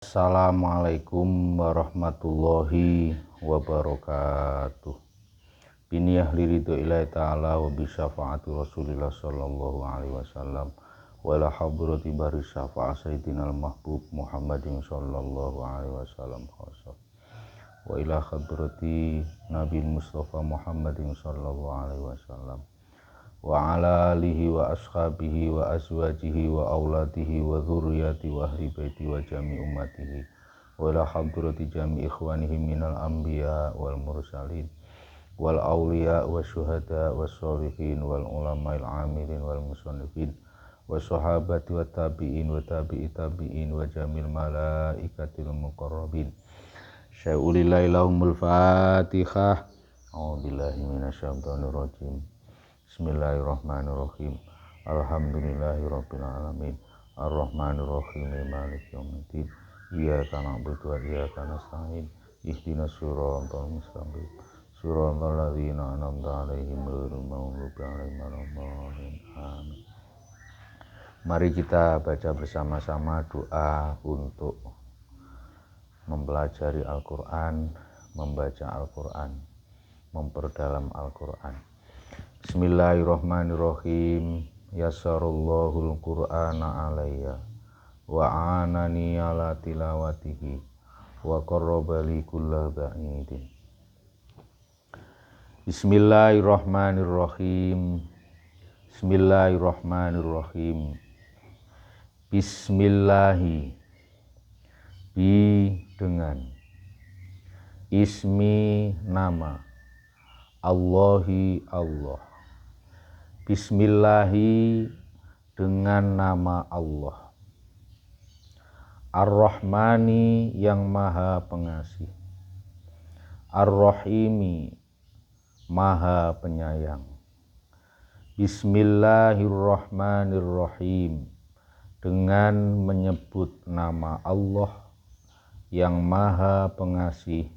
Assalamualaikum warahmatullahi wabarakatuh. Biniyah liridho ilahi ta'ala wa bisyafaati rasulillah sallallahu alaihi wasallam wa ila hadrati bari syafa'a sayyidinal mahbub Muhammadin sallallahu alaihi wasallam khasa wa ila hadrati nabi Mustafa Muhammadin sallallahu alaihi wasallam wa ala alihi wa ashabihi wa azwajihi wa auladihi wa dzurriyyati wa ahli baiti wa jami ummatihi wa ila hadrati jami ikhwanihi minal anbiya wal mursalin wal awliya wa syuhada was sholihin wal ulama'il amilin wal musannifin wa sahabati wa tabi'in wa tabi'i tabi'in wa jamil malaikatil muqarrabin syai'ulillahi lahumul fatihah. A'udzubillahi minasyaitonir rajim. Bismillahirrahmanirrahim. Alhamdulillahirabbil alamin. Arrahmanirrahim. Maliki yaumiddin. Iyyaka na'budu wa iyyaka nasta'in. Ihdinas siratal mustaqim. Siratal ladzina an'amta 'alaihim ghairil maghdubi 'alaihim waladdallin. Amin. Mari kita baca bersama-sama doa untuk mempelajari Al-Qur'an, membaca Al-Qur'an, memperdalam Al-Qur'an. Bismillahirrahmanirrahim. Yassarallahu al-Qur'ana alayya wa anani ala tilawatihi wa qarraba li kulla ba'idin. Bismillahirrahmanirrahim. Bismillahirrahmanirrahim. Bismillahi, bi dengan, ismi nama, Allahi Allah. Bismillahi dengan nama Allah. Ar-Rahmani yang maha pengasih. Ar-Rahimi maha penyayang. Bismillahirrahmanirrahim dengan menyebut nama Allah yang maha pengasih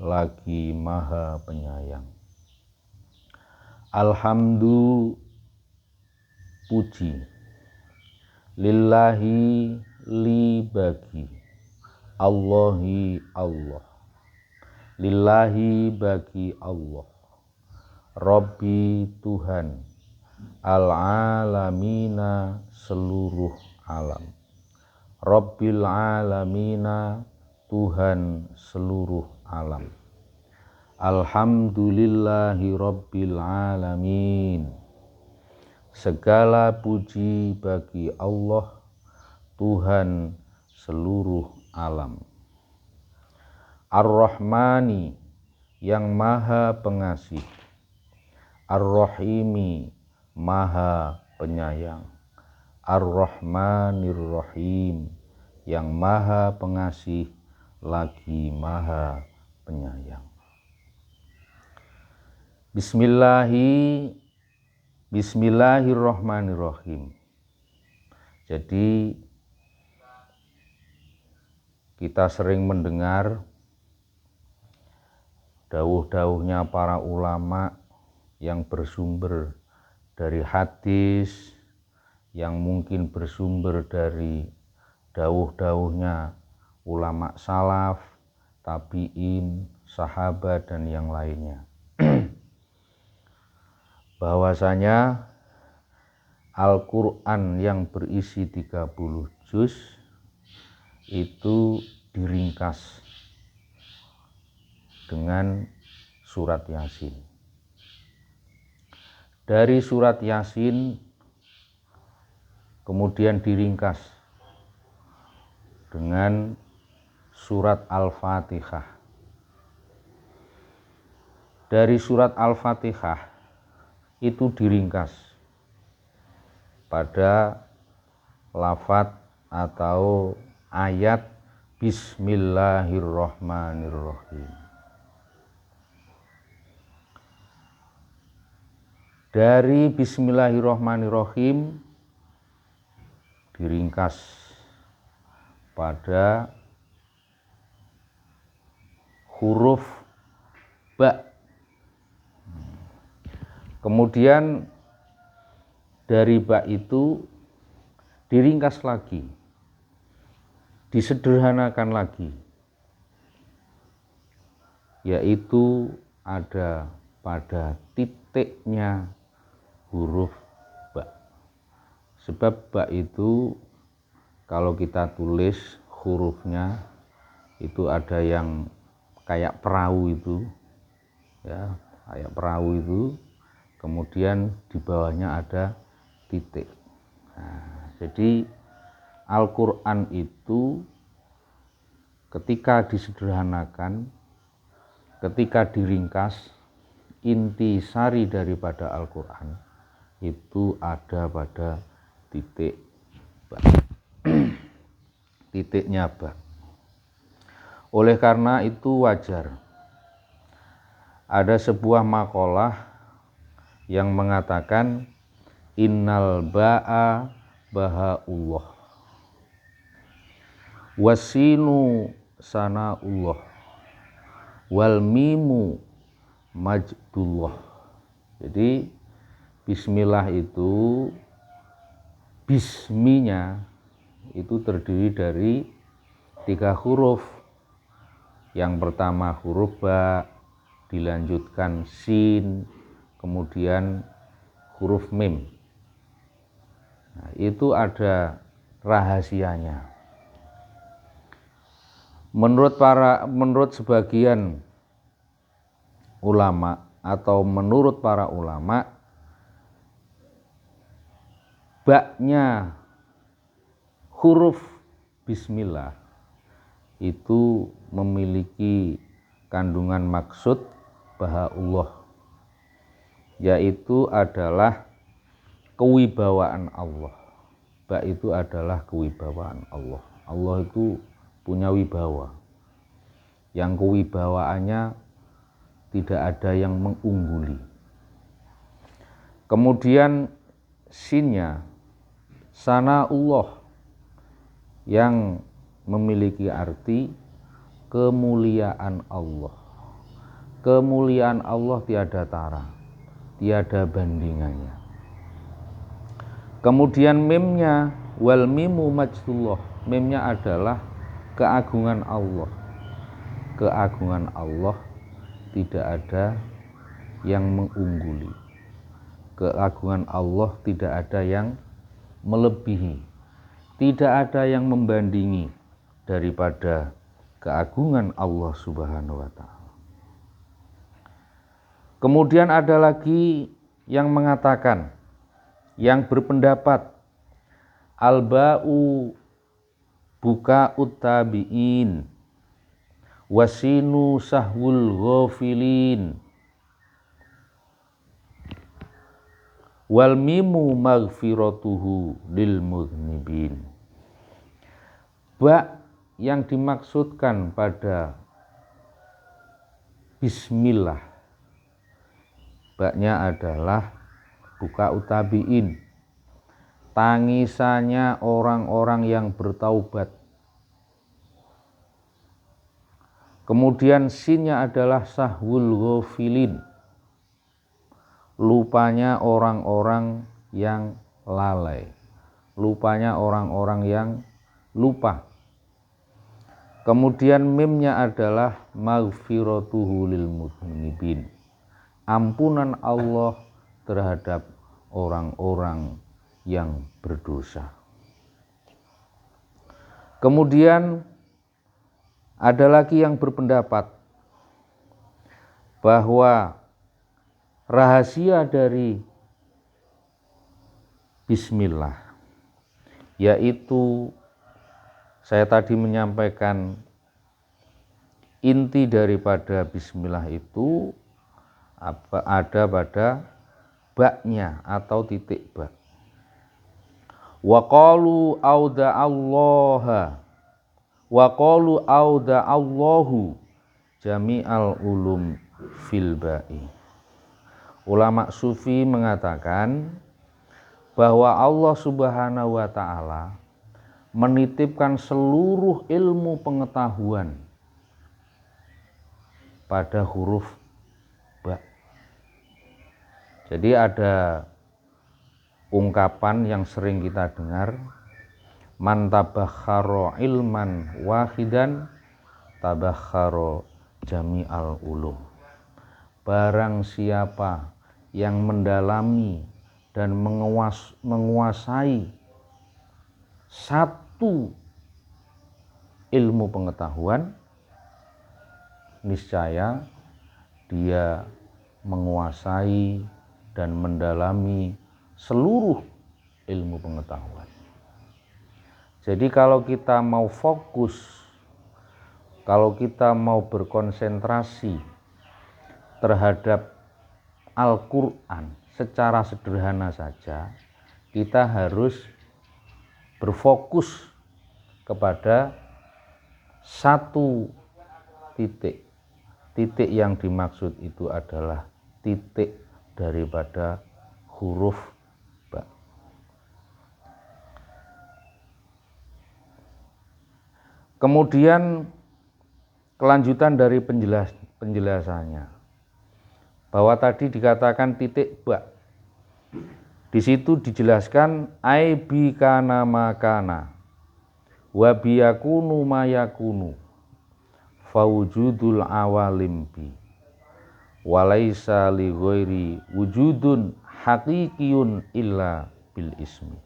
lagi maha penyayang. Alhamdu, puji, lillahi, li bagi, Allahi Allah, lillahi bagi Allah, Rabbi Tuhan, al-alamina seluruh alam, Rabbil alamina Tuhan seluruh alam. Alhamdulillahi rabbil alamin. Segala puji bagi Allah, Tuhan seluruh alam. Ar-Rahmani yang maha pengasih. Ar-Rahimi maha penyayang. Ar-Rahmanir-Rahim yang maha pengasih lagi maha penyayang. Bismillahirrahmanirrahim. Jadi kita sering mendengar dawuh-dawuhnya para ulama yang bersumber dari hadis, yang mungkin bersumber dari dawuh-dawuhnya ulama salaf, tabi'in, sahabat dan yang lainnya. Bahwasanya Al-Quran yang berisi 30 juz itu diringkas dengan surat Yasin. Dari surat Yasin kemudian diringkas dengan surat Al-Fatihah. Dari surat Al-Fatihah itu diringkas pada lafadz atau ayat Bismillahirrahmanirrahim. Dari Bismillahirrahmanirrahim diringkas pada huruf ba. Kemudian dari ba itu diringkas lagi disederhanakan lagi, yaitu ada pada titiknya huruf ba. Sebab ba itu kalau kita tulis hurufnya itu ada yang kayak perahu itu, ya, kayak perahu itu, kemudian di bawahnya ada titik. Nah, jadi Al-Quran itu ketika disederhanakan, ketika diringkas, inti sari daripada Al-Quran itu ada pada titik ba. Titiknya ba. Oleh karena itu wajar ada sebuah makalah yang mengatakan innal ba'a bahaullah wasinu sanaullah wal mimu majdullah. Jadi bismillah itu, bisminya itu terdiri dari 3 huruf. Yang pertama huruf ba, dilanjutkan sin, kemudian huruf mim. Nah, itu ada rahasianya. Menurut sebagian ulama atau menurut para ulama, ba-nya huruf bismillah itu memiliki kandungan maksud bahaullah, yaitu adalah kewibawaan Allah. Ba itu adalah kewibawaan Allah. Allah itu punya wibawa, yang kewibawaannya tidak ada yang mengungguli. Kemudian sinnya sanaullah, yang memiliki arti kemuliaan Allah. Kemuliaan Allah tiada tara, tiada bandingannya. Kemudian mimnya wal mimu majdullah, mimnya adalah keagungan Allah. Keagungan Allah tidak ada yang mengungguli. Keagungan Allah tidak ada yang melebihi. Tidak ada yang membandingi daripada keagungan Allah Subhanahu wa ta'ala. Kemudian ada lagi yang mengatakan, yang berpendapat al-ba'u buka utabiin wasinu sahwul ghafilin wal mimu maghfiratuhu lil mudhnibin. Ba yang dimaksudkan pada bismillah, ba-nya adalah buka utabiin, tangisannya orang-orang yang bertaubat. Kemudian sinnya adalah sahwul ghafilin, lupanya orang-orang yang lalai, lupanya orang-orang yang lupa. Kemudian mimnya adalah maghfiratuhu lil mudhnibin, ampunan Allah terhadap orang-orang yang berdosa. Kemudian ada lagi yang berpendapat bahwa rahasia dari bismillah, yaitu saya tadi menyampaikan inti daripada bismillah itu ada pada ba-nya atau titik ba. Wa qalu auda'allaha wa qalu auda'allahu jami'al ulum fil ba'i. Ulama sufi mengatakan bahwa Allah Subhanahu wa ta'ala menitipkan seluruh ilmu pengetahuan pada huruf ba. Jadi ada ungkapan yang sering kita dengar, Man tabakharo ilman wahidan tabakharo jami'al ulum. Barang siapa yang mendalami dan menguasai satu ilmu pengetahuan, niscaya dia menguasai dan mendalami seluruh ilmu pengetahuan. Jadi kalau kita mau fokus, kalau kita mau berkonsentrasi terhadap Al-Quran secara sederhana saja, kita harus berfokus kepada satu titik. Titik yang dimaksud itu adalah titik daripada huruf ba. Kemudian kelanjutan dari penjelasannya, bahwa tadi dikatakan titik ba. Di situ dijelaskan ai bi kana makana wa biyakunu mayakunu fawujudul awalim bi walaisa li ghairi wujudun haqiqiyun illa bil ismi.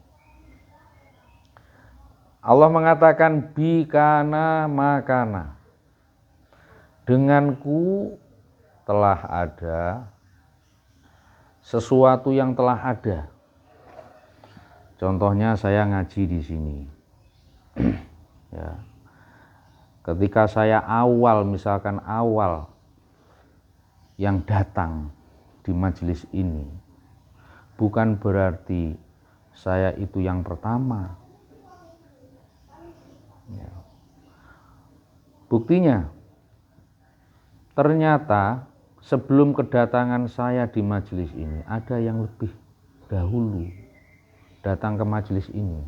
Allah mengatakan bi kana makana, denganku telah ada sesuatu yang telah ada. Contohnya saya ngaji di sini. Ya. Ketika saya misalkan awal yang datang di majelis ini, bukan berarti saya itu yang pertama. Ya. Buktinya, ternyata sebelum kedatangan saya di majelis ini, ada yang lebih dahulu datang ke majelis ini.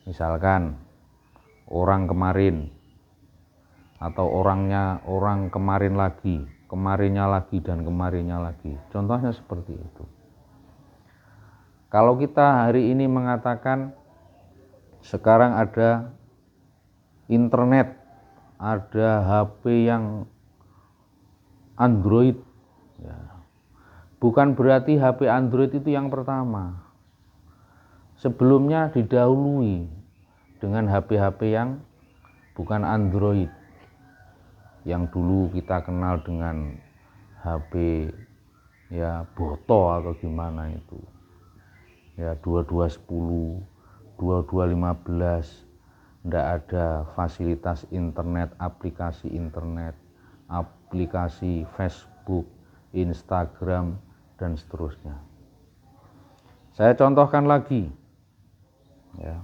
Misalkan orang kemarin, atau orang kemarin lagi, kemarinnya lagi, dan kemarinnya lagi. Contohnya seperti itu. Kalau kita hari ini mengatakan sekarang ada internet, ada HP yang Android, ya, bukan berarti HP Android itu yang pertama. Sebelumnya didahului dengan HP-HP yang bukan Android, yang dulu kita kenal dengan HP ya Boto atau gimana itu, ya 2210, 2215, ndak ada fasilitas internet, aplikasi Facebook, Instagram, dan seterusnya. Saya contohkan lagi, ya.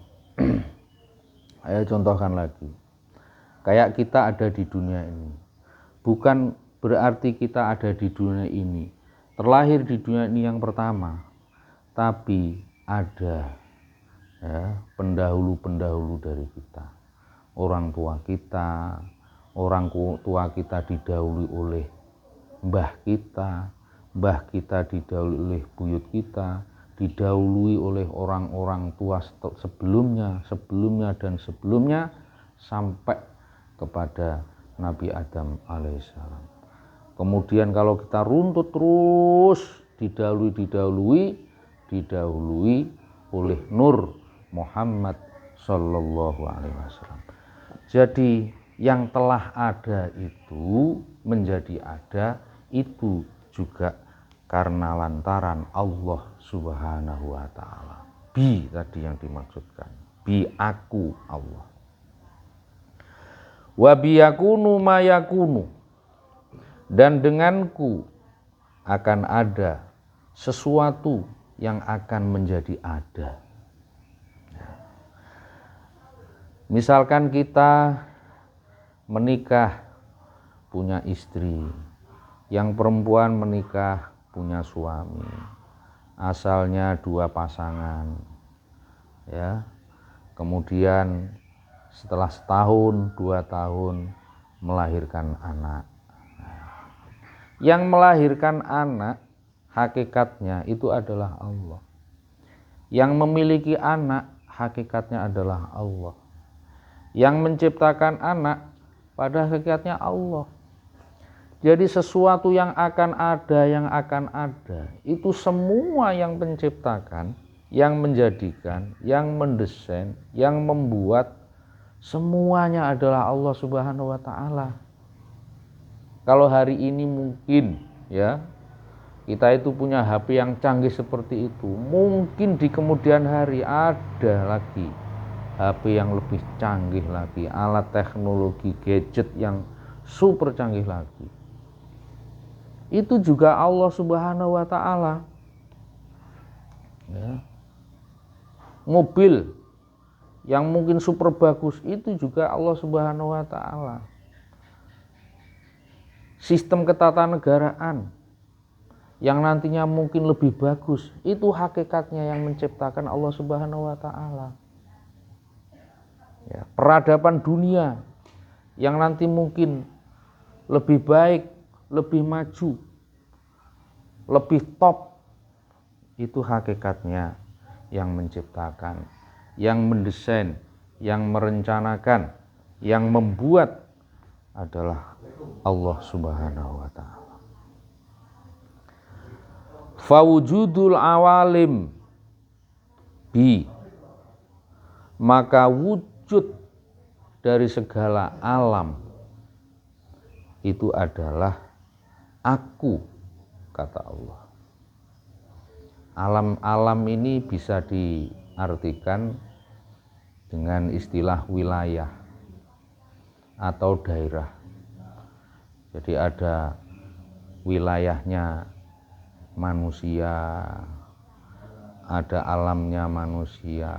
Saya contohkan lagi. Kayak kita ada di dunia ini, bukan berarti kita ada di dunia ini, terlahir di dunia ini yang pertama, tapi ada, ya, pendahulu-pendahulu dari kita. Orang tua kita didahului oleh mbah kita didahului oleh buyut kita, didahului oleh orang-orang tua sebelumnya dan sebelumnya, sampai kepada Nabi Adam alaihissalam. Kemudian kalau kita runtut terus, didahului oleh Nur Muhammad sallallahu alaihi wasallam. Jadi yang telah ada itu menjadi ada, itu juga karena lantaran Allah subhanahu wa ta'ala. Bi tadi yang dimaksudkan, bi aku Allah. Wa biyakunu mayakunu, dan denganku akan ada sesuatu yang akan menjadi ada. Misalkan kita menikah, punya istri, yang perempuan menikah, punya suami, asalnya 2 pasangan, ya. Kemudian setelah setahun, 2 tahun melahirkan anak. Yang melahirkan anak hakikatnya itu adalah Allah. Yang memiliki anak hakikatnya adalah Allah. Yang menciptakan anak pada hakikatnya Allah. Jadi sesuatu yang akan ada, itu semua yang menciptakan, yang menjadikan, yang mendesain, yang membuat, semuanya adalah Allah Subhanahu wa Ta'ala. Kalau hari ini mungkin ya kita itu punya HP yang canggih seperti itu, mungkin di kemudian hari ada lagi HP yang lebih canggih lagi, alat teknologi gadget yang super canggih lagi. Itu juga Allah Subhanahu wa Ta'ala. Ya. Mobil yang mungkin super bagus itu juga Allah Subhanahu wa Ta'ala. Sistem ketatanegaraan yang nantinya mungkin lebih bagus, itu hakikatnya yang menciptakan Allah Subhanahu wa Ta'ala. Ya, peradaban dunia yang nanti mungkin lebih baik, lebih maju, lebih top, itu hakikatnya yang menciptakan, yang mendesain, yang merencanakan, yang membuat adalah Allah Subhanahu wa Ta'ala. Fawujudul awalim bi, maka wujud dari segala alam itu adalah aku, kata Allah. Alam-alam ini bisa diartikan dengan istilah wilayah atau daerah. Jadi ada wilayahnya manusia, ada alamnya manusia,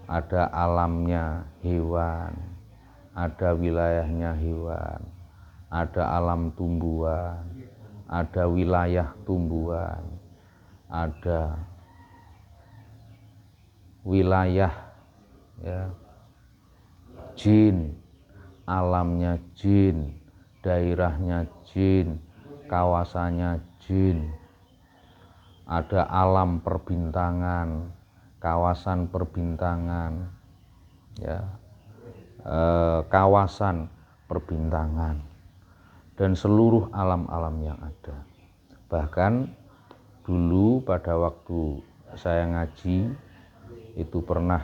ada alamnya hewan, ada wilayahnya hewan, ada alam tumbuhan, ada wilayah tumbuhan, ada wilayah ya, jin, alamnya jin, daerahnya jin, kawasannya jin, ada alam perbintangan, kawasan perbintangan, ya, kawasan perbintangan, dan seluruh alam-alam yang ada. Bahkan dulu pada waktu saya ngaji itu pernah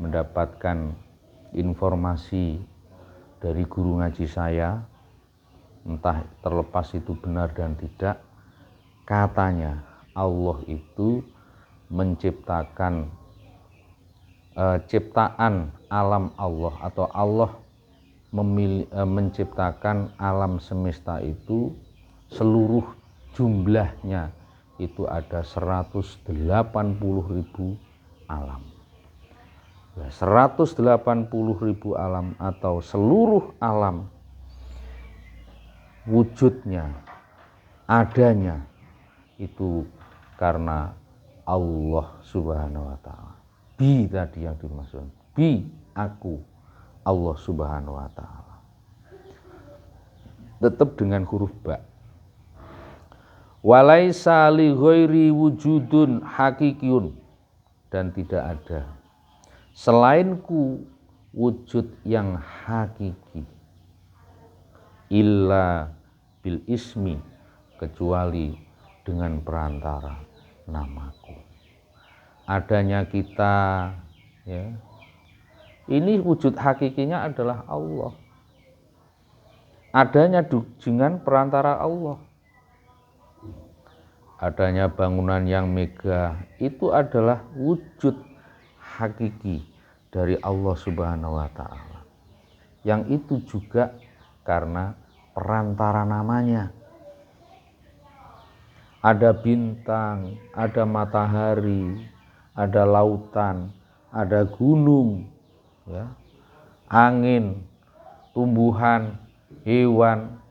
mendapatkan informasi dari guru ngaji saya, entah terlepas itu benar dan tidak, katanya Allah itu menciptakan ciptaan alam Allah, atau Allah menciptakan alam semesta itu seluruh jumlahnya itu ada 180.000 alam. 180.000 alam atau seluruh alam wujudnya, adanya itu karena Allah Subhanahu wa Ta'ala. Bi tadi yang dimaksud, bi, aku, Allah Subhanahu wa Ta'ala. Tetap dengan huruf ba. Walaisa li ghairi wujudun hakikiyun, dan tidak ada selainku wujud yang hakiki, illa bil ismi, kecuali dengan perantara namaku. Adanya kita ya, ini wujud hakikinya adalah Allah. Adanya dengan perantara Allah. Adanya bangunan yang megah itu adalah wujud hakiki dari Allah Subhanahu wa Ta'ala. Yang itu juga karena perantara namanya. Ada bintang, ada matahari, ada lautan, ada gunung, ya, angin, tumbuhan, hewan,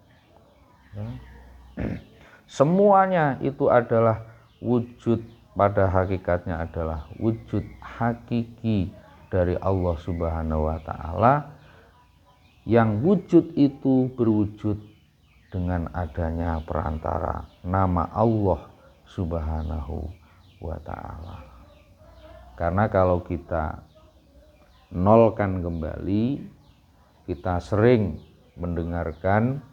ya. Semuanya itu adalah wujud, pada hakikatnya adalah wujud hakiki dari Allah Subhanahu wa Ta'ala, yang wujud itu berwujud dengan adanya perantara nama Allah Subhanahu wa Ta'ala. Karena kalau kita nolkan kembali, kita sering mendengarkan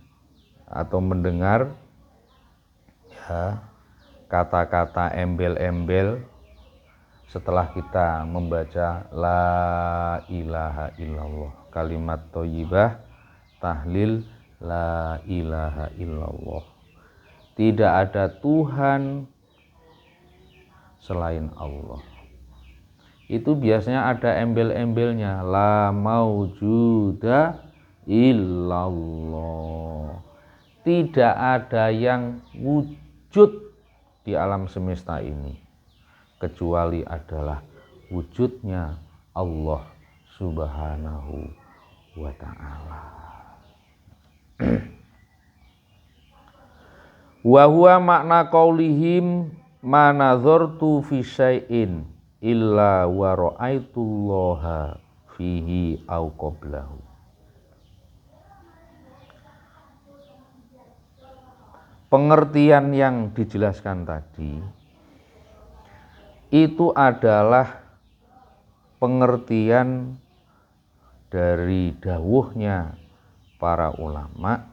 atau mendengar ya kata-kata embel-embel setelah kita membaca la ilaha illallah, kalimat thayyibah, tahlil la ilaha illallah. Tidak ada Tuhan selain Allah. Itu biasanya ada embel-embelnya, la maujuda illallah. Tidak ada yang wujud di alam semesta ini kecuali adalah wujudnya Allah Subhanahu wa ta'ala. Wa huwa makna qaulihim ma nazartu fi syai'in illa wa ra'aitullaha fihi au qablahu. Pengertian yang dijelaskan tadi itu adalah pengertian dari dawuhnya para ulama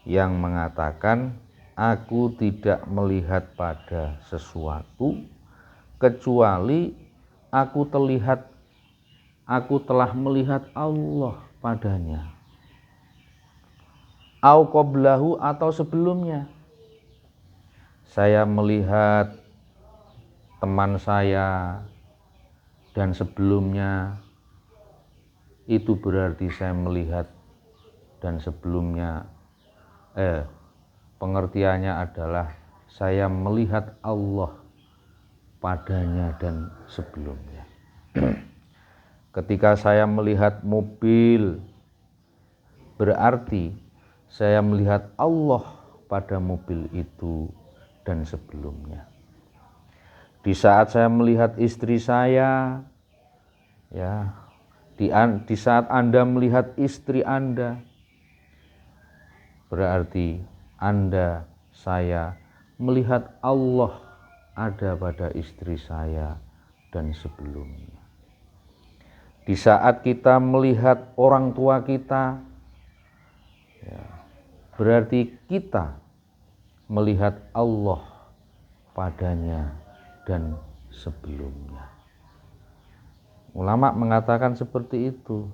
yang mengatakan aku tidak melihat pada sesuatu kecuali aku telah melihat Allah padanya. Au qablahu atau sebelumnya. Saya melihat teman saya dan sebelumnya, itu berarti saya melihat dan sebelumnya pengertiannya adalah saya melihat Allah padanya dan sebelumnya. Ketika saya melihat mobil, berarti saya melihat Allah pada mobil itu dan sebelumnya. Di saat saya melihat istri saya, ya, di saat Anda melihat istri Anda, berarti Anda, saya melihat Allah ada pada istri saya dan sebelumnya. Di saat kita melihat orang tua kita, ya, berarti kita melihat Allah padanya dan sebelumnya. Ulama mengatakan seperti itu.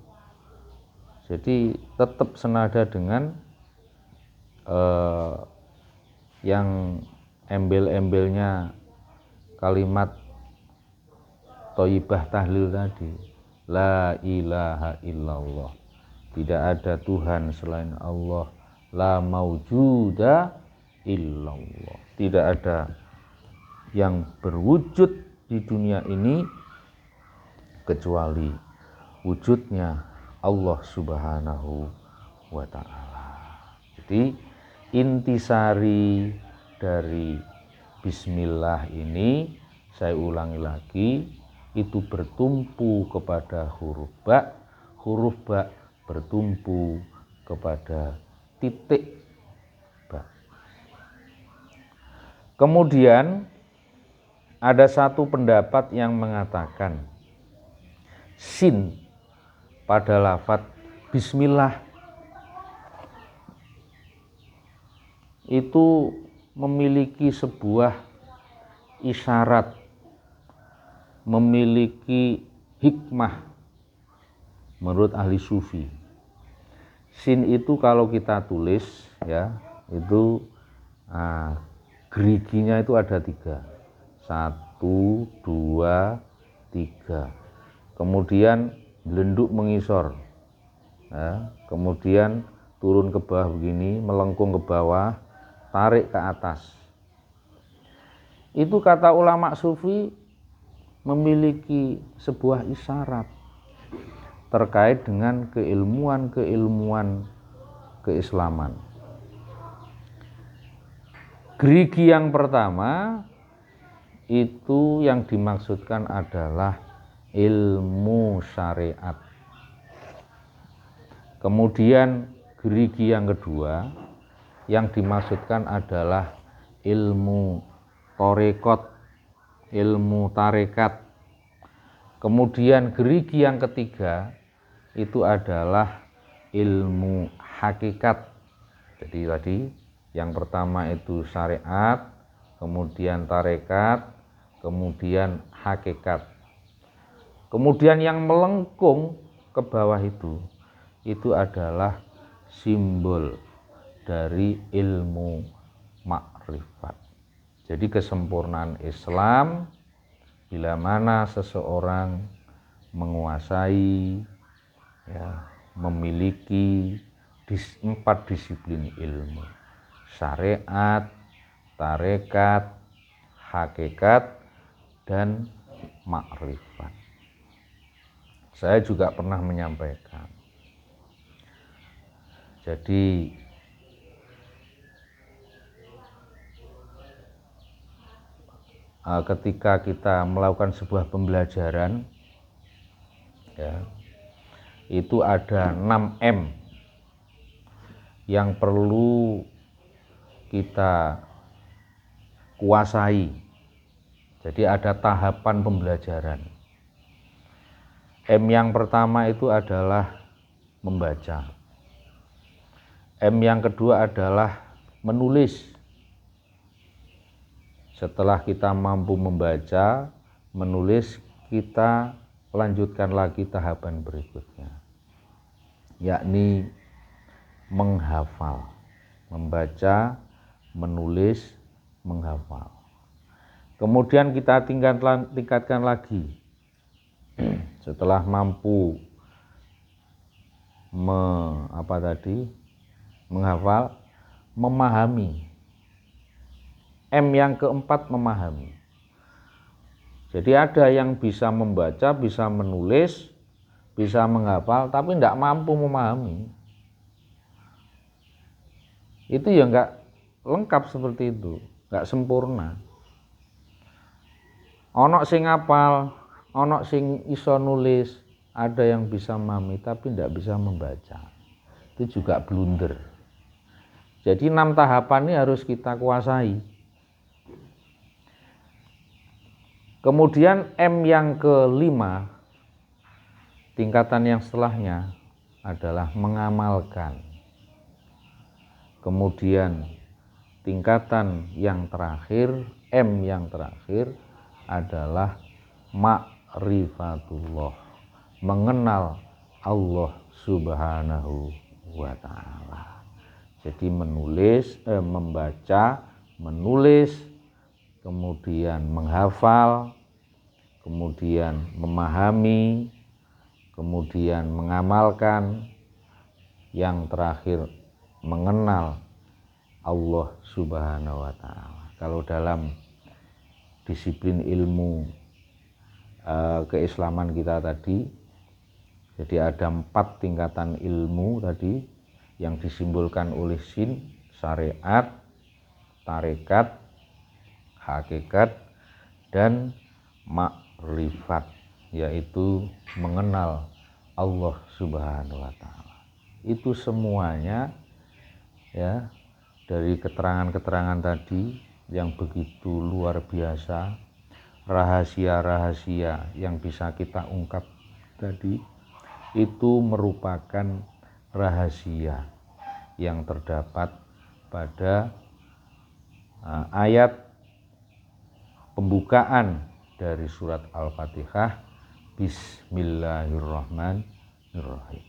Jadi tetap senada dengan yang embel-embelnya kalimat thayyibah tahlil tadi, la ilaha illallah, tidak ada Tuhan selain Allah, la maujuda illallah, tidak ada yang berwujud di dunia ini kecuali wujudnya Allah Subhanahu wa ta'ala. Jadi intisari dari bismillah ini, saya ulangi lagi, itu bertumpu kepada huruf ba bertumpu kepada titik ba. Kemudian ada satu pendapat yang mengatakan sin pada lafadz bismillah itu memiliki sebuah isyarat, memiliki hikmah menurut ahli sufi. Sin itu kalau kita tulis, ya, itu geriginya itu ada 3, 1, 2, 3. Kemudian belenduk mengisor, ya, kemudian turun ke bawah begini, melengkung ke bawah, tarik ke atas. Itu kata ulama sufi memiliki sebuah isyarat terkait dengan keilmuan keislaman. Gerigi yang pertama itu yang dimaksudkan adalah ilmu syariat. Kemudian gerigi yang kedua yang dimaksudkan adalah ilmu torekot, ilmu tarekat. Kemudian gerigi yang ketiga itu adalah ilmu hakikat. Jadi tadi yang pertama itu syariat, kemudian tarekat, kemudian hakikat. Kemudian yang melengkung ke bawah itu adalah simbol dari ilmu makrifat. Jadi kesempurnaan Islam bila mana seseorang menguasai, memiliki 4 disiplin ilmu: syariat, tarekat, hakikat, dan makrifat. Saya juga pernah menyampaikan, jadi ketika kita melakukan sebuah pembelajaran, itu ada 6M yang perlu kita kuasai. Jadi ada tahapan pembelajaran. M yang pertama itu adalah membaca. M yang kedua adalah menulis. Setelah kita mampu membaca, menulis, kita lanjutkan lagi tahapan berikutnya, yakni menghafal. Membaca, menulis, menghafal. Kemudian kita tingkatkan lagi. Setelah mampu menghafal, memahami. M yang keempat, memahami. Jadi ada yang bisa membaca, bisa menulis, bisa menghafal, tapi tidak mampu memahami. Itu ya enggak lengkap seperti itu, enggak sempurna. Ono sing ngapal, ono sing iso nulis, ada yang bisa memahami tapi tidak bisa membaca. Itu juga blunder. Jadi 6 tahapan ini harus kita kuasai. Kemudian M yang kelima, tingkatan yang setelahnya adalah mengamalkan. Kemudian tingkatan yang terakhir, M yang terakhir adalah ma'rifatullah, mengenal Allah Subhanahu wa ta'ala. Jadi membaca, menulis, kemudian menghafal, kemudian memahami, kemudian mengamalkan, yang terakhir mengenal Allah Subhanahu wa ta'ala. Kalau dalam disiplin ilmu keislaman kita tadi, jadi ada 4 tingkatan ilmu tadi yang disimbolkan oleh sin: syariat, tarekat, hakikat, dan makrifat, yaitu mengenal Allah Subhanahu wa ta'ala. Itu semuanya dari keterangan-keterangan tadi yang begitu luar biasa, rahasia-rahasia yang bisa kita ungkap tadi, itu merupakan rahasia yang terdapat pada ayat pembukaan dari surat Al-Fatihah, Bismillahirrahmanirrahim.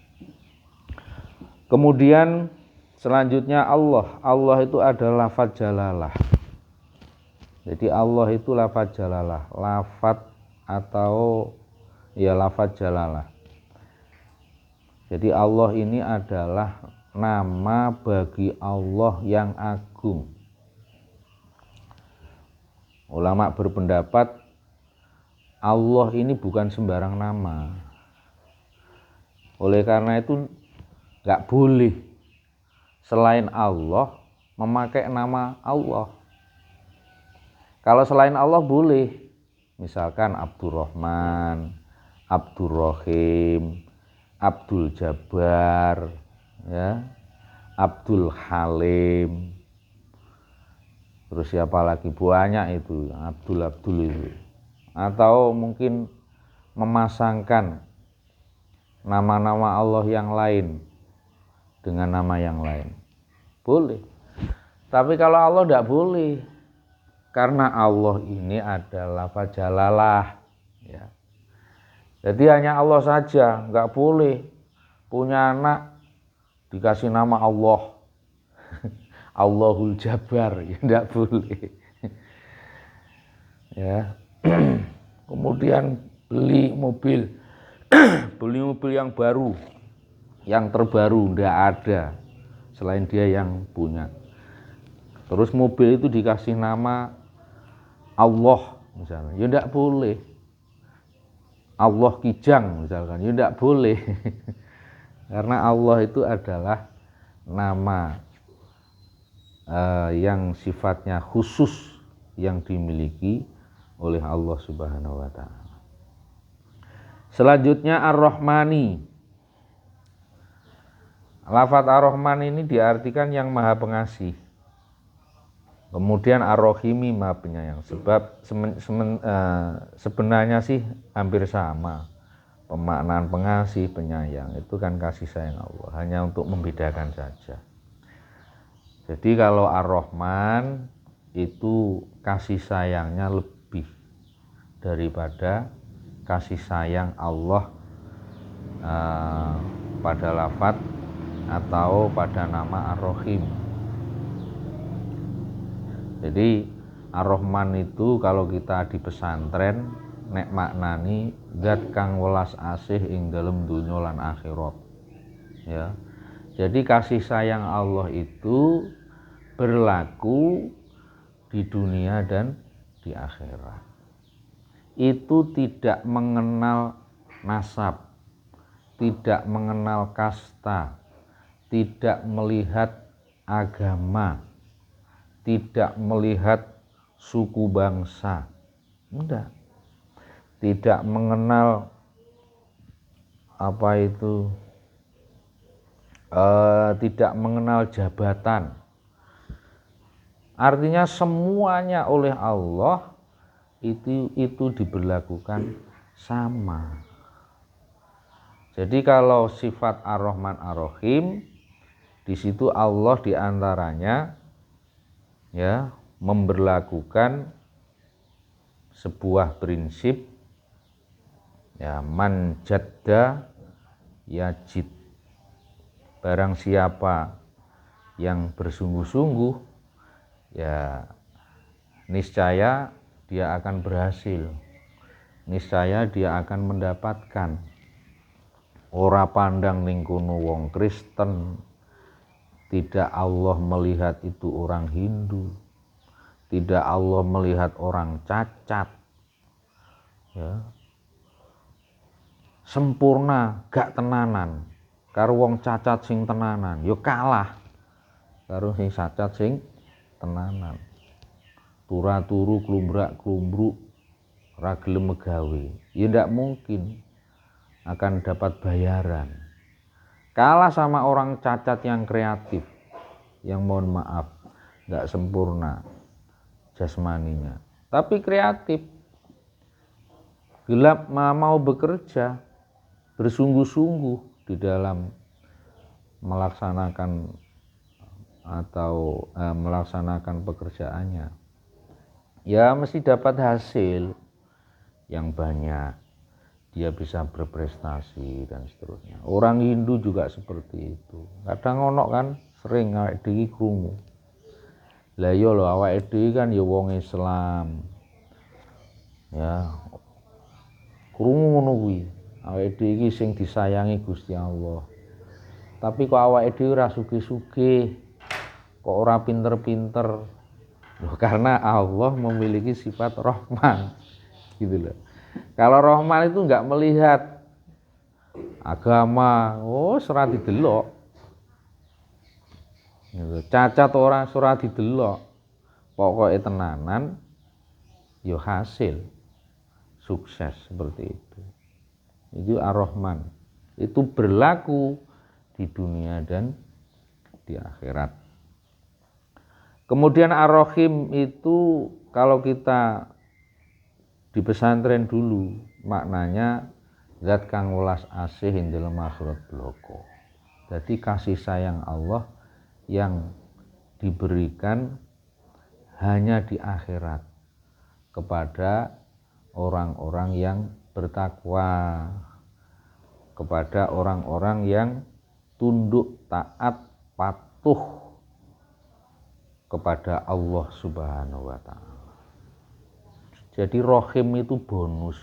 Kemudian selanjutnya Allah itu adalah lafaz jalalah. Jadi Allah itu lafaz jalalah, lafaz jalalah. Jadi Allah ini adalah nama bagi Allah yang agung. Ulama berpendapat Allah ini bukan sembarang nama. Oleh karena itu nggak boleh selain Allah memakai nama Allah. Kalau selain Allah boleh, misalkan Abdurrahman, Abdurrahim, Abdul Jabbar, Abdul Halim, terus siapa lagi, banyak itu Abdul itu. Atau mungkin memasangkan nama-nama Allah yang lain dengan nama yang lain? Boleh. Tapi kalau Allah tidak boleh, karena Allah ini adalah lafaz jalalah, ya. Jadi hanya Allah saja, nggak boleh punya anak dikasih nama Allah, Allahul Jabbar, ya nggak boleh. Ya. Kemudian beli mobil, beli mobil yang baru, yang terbaru, nggak ada selain dia yang punya. Terus mobil itu dikasih nama Allah misalnya, ya nggak boleh. Allah Kijang misalkan, ya tidak boleh. Karena Allah itu adalah nama yang sifatnya khusus yang dimiliki oleh Allah Subhanahu wa Ta'ala. Selanjutnya Ar-Rahmani. Lafaz Ar-Rahman ini diartikan yang Maha Pengasih. Kemudian Ar-Rahimi, Maha Penyayang. Sebab sebenarnya sih hampir sama. Pemaknaan pengasih, penyayang itu kan kasih sayang Allah, hanya untuk membedakan saja. Jadi kalau Ar-Rahman itu kasih sayangnya lebih daripada kasih sayang Allah pada lafaz atau pada nama Ar-Rahim. Jadi Ar-Rahman itu kalau kita di pesantren nek maknani zat kang welas asih ing dalem dunya lan akhirat. Ya. Jadi kasih sayang Allah itu berlaku di dunia dan di akhirat. Itu tidak mengenal nasab, tidak mengenal kasta, tidak melihat agama, tidak melihat suku bangsa, enggak. Tidak mengenal tidak mengenal jabatan. Artinya semuanya oleh Allah itu diberlakukan sama. Jadi kalau sifat Ar-Rahman Ar-Rahim, di situ Allah diantaranya ya memberlakukan sebuah prinsip ya, man jadda yajid. Barang siapa yang bersungguh-sungguh ya niscaya dia akan berhasil, niscaya dia akan mendapatkan. Ora pandang ning kono wong Kristen, tidak Allah melihat itu orang Hindu, tidak Allah melihat orang cacat, ya. Sempurna gak tenanan karo wong cacat sing tenanan, yo kalah karo sing cacat sing tenanan. Turu klumbrak-klumbruk ora gelem megawe, ya ndak mungkin akan dapat bayaran. Kalah sama orang cacat yang kreatif, yang mohon maaf nggak sempurna jasmaninya, tapi kreatif, gelap mau bekerja, bersungguh-sungguh di dalam melaksanakan melaksanakan pekerjaannya, ya mesti dapat hasil yang banyak. Dia bisa berprestasi dan seterusnya. Orang Hindu juga seperti itu. Kadang ono kan sering awake dhewe krungu. Lah iya lho awake dhewe kan ya wong Islam. Ya. Krungu ngono kuwi. Awake dhewe iki sing disayangi Gusti Allah. Tapi kok awake dhewe ora sugih-sugih. Kok ora pinter-pinter. Loh, karena Allah memiliki sifat Rahman. Gitu loh. Kalau Rahman itu enggak melihat agama, ora didelok. Cacat orang ora didelok. Pokoke tenanan ya hasil sukses seperti itu. Itu Ar-Rahman. Itu berlaku di dunia dan di akhirat. Kemudian Ar-Rahim itu kalau kita di pesantren dulu maknanya zat kang welas asih ing dalem akhirat bloko. Jadi kasih sayang Allah yang diberikan hanya di akhirat kepada orang-orang yang bertakwa, kepada orang-orang yang tunduk, taat, patuh kepada Allah Subhanahu wa ta'ala. Jadi Rahim itu bonus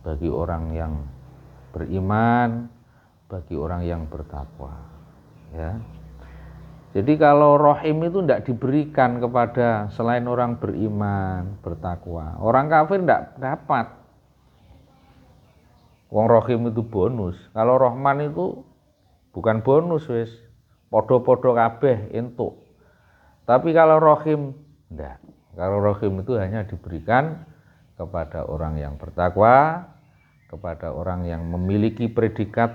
bagi orang yang beriman, bagi orang yang bertakwa, ya. Jadi kalau Rahim itu tidak diberikan kepada selain orang beriman, bertakwa, orang kafir tidak dapat. Wong Rahim itu bonus. Kalau Rahman itu bukan bonus, wis podo-podo kabeh entuk. Tapi kalau Rahim enggak. Kalau Rahim itu hanya diberikan kepada orang yang bertakwa, kepada orang yang memiliki predikat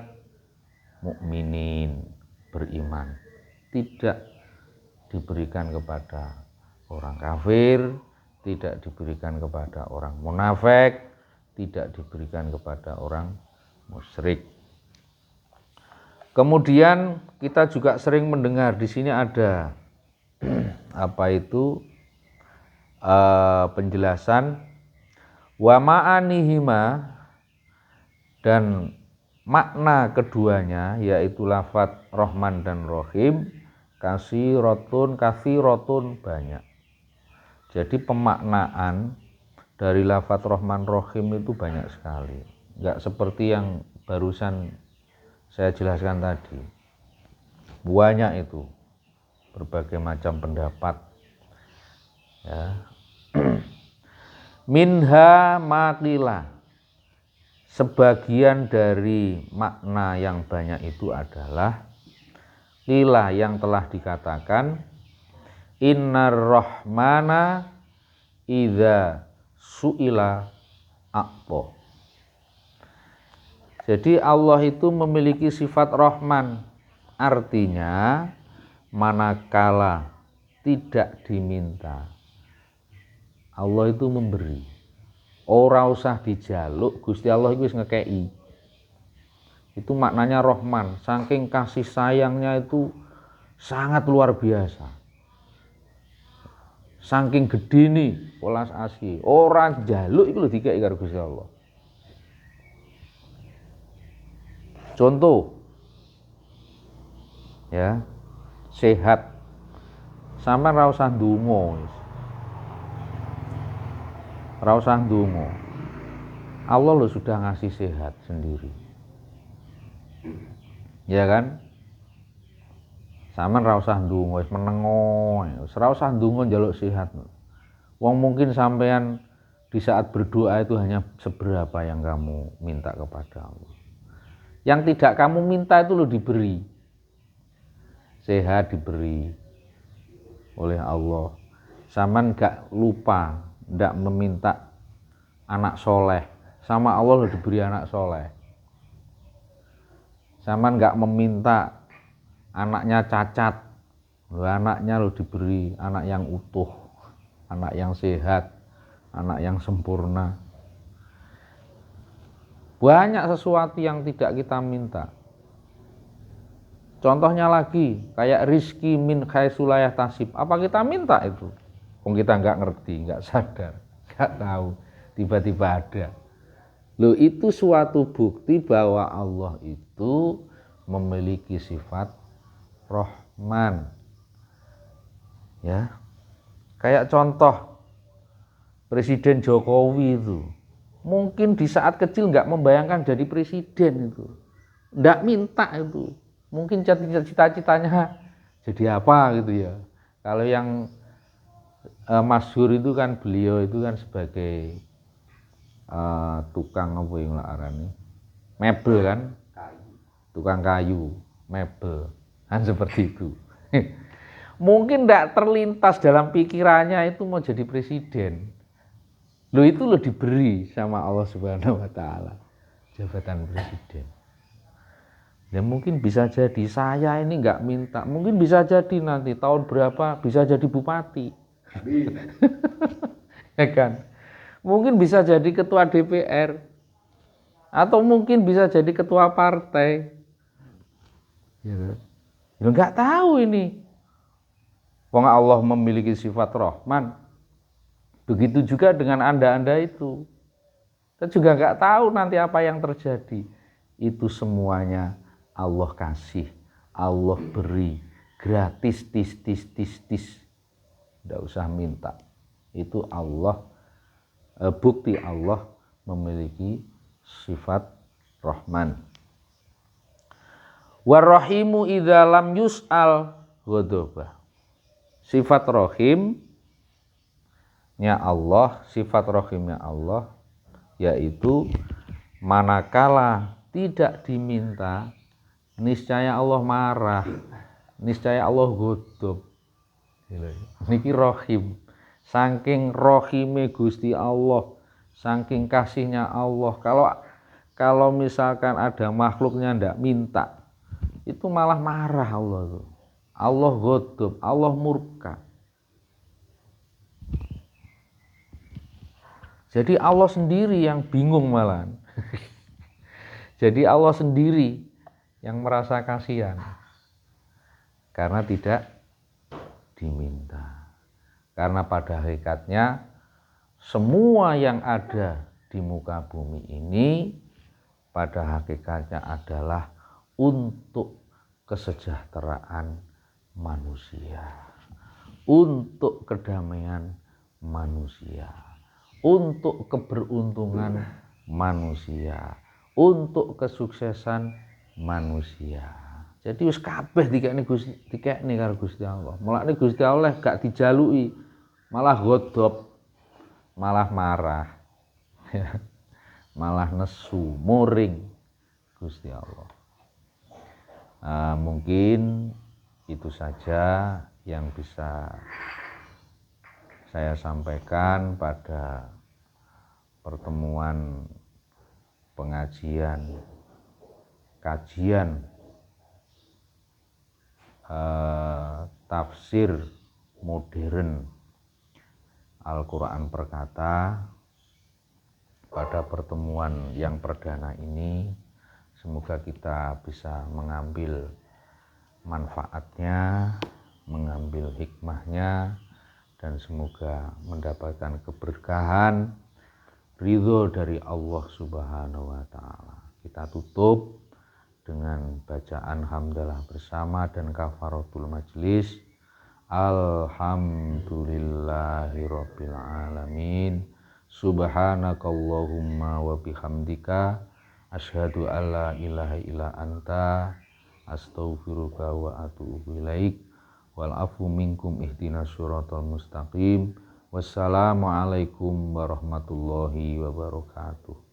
mukminin, beriman. Tidak diberikan kepada orang kafir, tidak diberikan kepada orang munafik, tidak diberikan kepada orang musyrik. Kemudian kita juga sering mendengar di sini ada apa itu penjelasan wa ma'anihima, dan makna keduanya yaitu lafadz Rahman dan Rahim kasirotun banyak. Jadi pemaknaan dari lafadz Rahman Rahim itu banyak sekali. Enggak seperti yang barusan saya jelaskan tadi. Banyak itu berbagai macam pendapat. Ya. Minha maqila. Sebagian dari makna yang banyak itu adalah qila yang telah dikatakan innar rahmana idza su'ila a'ta. Jadi Allah itu memiliki sifat Rahman, artinya manakala tidak diminta Allah itu memberi. Ora usah dijaluk, Gusti Allah itu wis ngekei. Itu maknanya Rahman, saking kasih sayangnya itu sangat luar biasa. Saking gede nih welas asih, orang jaluk itu lho dikei karo Gusti Allah. Contoh, ya, sehat, sampean ra usah ndonga, ra usah ndonga. Allah lho sudah ngasih sehat sendiri. Ya kan? Sampean ra usah ndonga, wis menengo, ora usah ndonga njaluk sehat. Wong mungkin sampean di saat berdoa itu hanya seberapa yang kamu minta kepada Allah. Yang tidak kamu minta itu lo diberi. Sehat diberi oleh Allah. Sampean gak lupa, ndak meminta anak soleh, sama Allah lo diberi anak soleh. Sampean gak meminta anaknya cacat, lo anaknya lo diberi anak yang utuh, anak yang sehat, anak yang sempurna. Banyak sesuatu yang tidak kita minta. Contohnya lagi, kayak rizki min haitsu la yahtasib. Apa kita minta itu? Wong kita nggak ngerti, nggak sadar, nggak tahu, tiba-tiba ada. Loh, itu suatu bukti bahwa Allah itu memiliki sifat Rahman. Ya, kayak contoh Presiden Jokowi itu. Mungkin di saat kecil nggak membayangkan jadi presiden itu, nggak minta itu. Mungkin cita-citanya jadi apa gitu ya. Kalau yang masyhur itu kan beliau itu kan sebagai tukang apa yang arane mebel kan, tukang kayu, mebel kan seperti itu. Mungkin nggak terlintas dalam pikirannya itu mau jadi presiden. Lo itu lo diberi sama Allah Subhanahu wa ta'ala jabatan presiden. Ya mungkin bisa jadi saya ini nggak minta, mungkin bisa jadi nanti tahun berapa bisa jadi bupati. Ya kan? Mungkin bisa jadi ketua DPR atau mungkin bisa jadi ketua partai. Ya, nggak tahu ini. Wong Allah memiliki sifat Rahman. Begitu juga dengan Anda itu. Kita juga nggak tahu nanti apa yang terjadi. Itu semuanya Allah kasih, Allah beri gratis, tis. Tidak usah minta. Itu Allah, bukti Allah memiliki sifat Rahman. Warrahimu idza lam yus'al ghadaba. Sifat rahimnya Allah, sifat rahimnya Allah yaitu manakala tidak diminta, niscaya Allah marah, niscaya Allah ghadab. Niki rahim. Saking rahime Gusti Allah, saking kasihnya Allah. Kalau misalkan ada makhluknya ndak minta, itu malah marah Allah tuh. Allah ghadab, Allah murka. Jadi Allah sendiri yang bingung malahan. Jadi Allah sendiri yang merasa kasihan karena tidak diminta. Karena pada hakikatnya semua yang ada di muka bumi ini pada hakikatnya adalah untuk kesejahteraan manusia, untuk kedamaian manusia, untuk keberuntungan manusia, untuk kesuksesan manusia. Jadi wis kabeh dikekne karo Gusti Allah. Mulane Gusti Allah gak dijaluki, malah ghadab, malah marah. Malah nesu, muring Gusti Allah. Mungkin itu saja yang bisa saya sampaikan pada pertemuan pengajian kajian tafsir modern Al-Quran Perkata pada pertemuan yang perdana ini. Semoga kita bisa mengambil manfaatnya, mengambil hikmahnya, dan semoga mendapatkan keberkahan ridho dari Allah Subhanahu wa Ta'ala. Kita tutup dengan bacaan hamdalah bersama dan kafaratul majlis. Alhamdulillahirabbil alamin. Subhanakallahumma wa bihamdika asyhadu alla ilaha illa anta astaghfiruka wa atubu ilaik. Wal afu minkum ihdinas siratal mustaqim. Wassalamualaikum warahmatullahi wabarakatuh.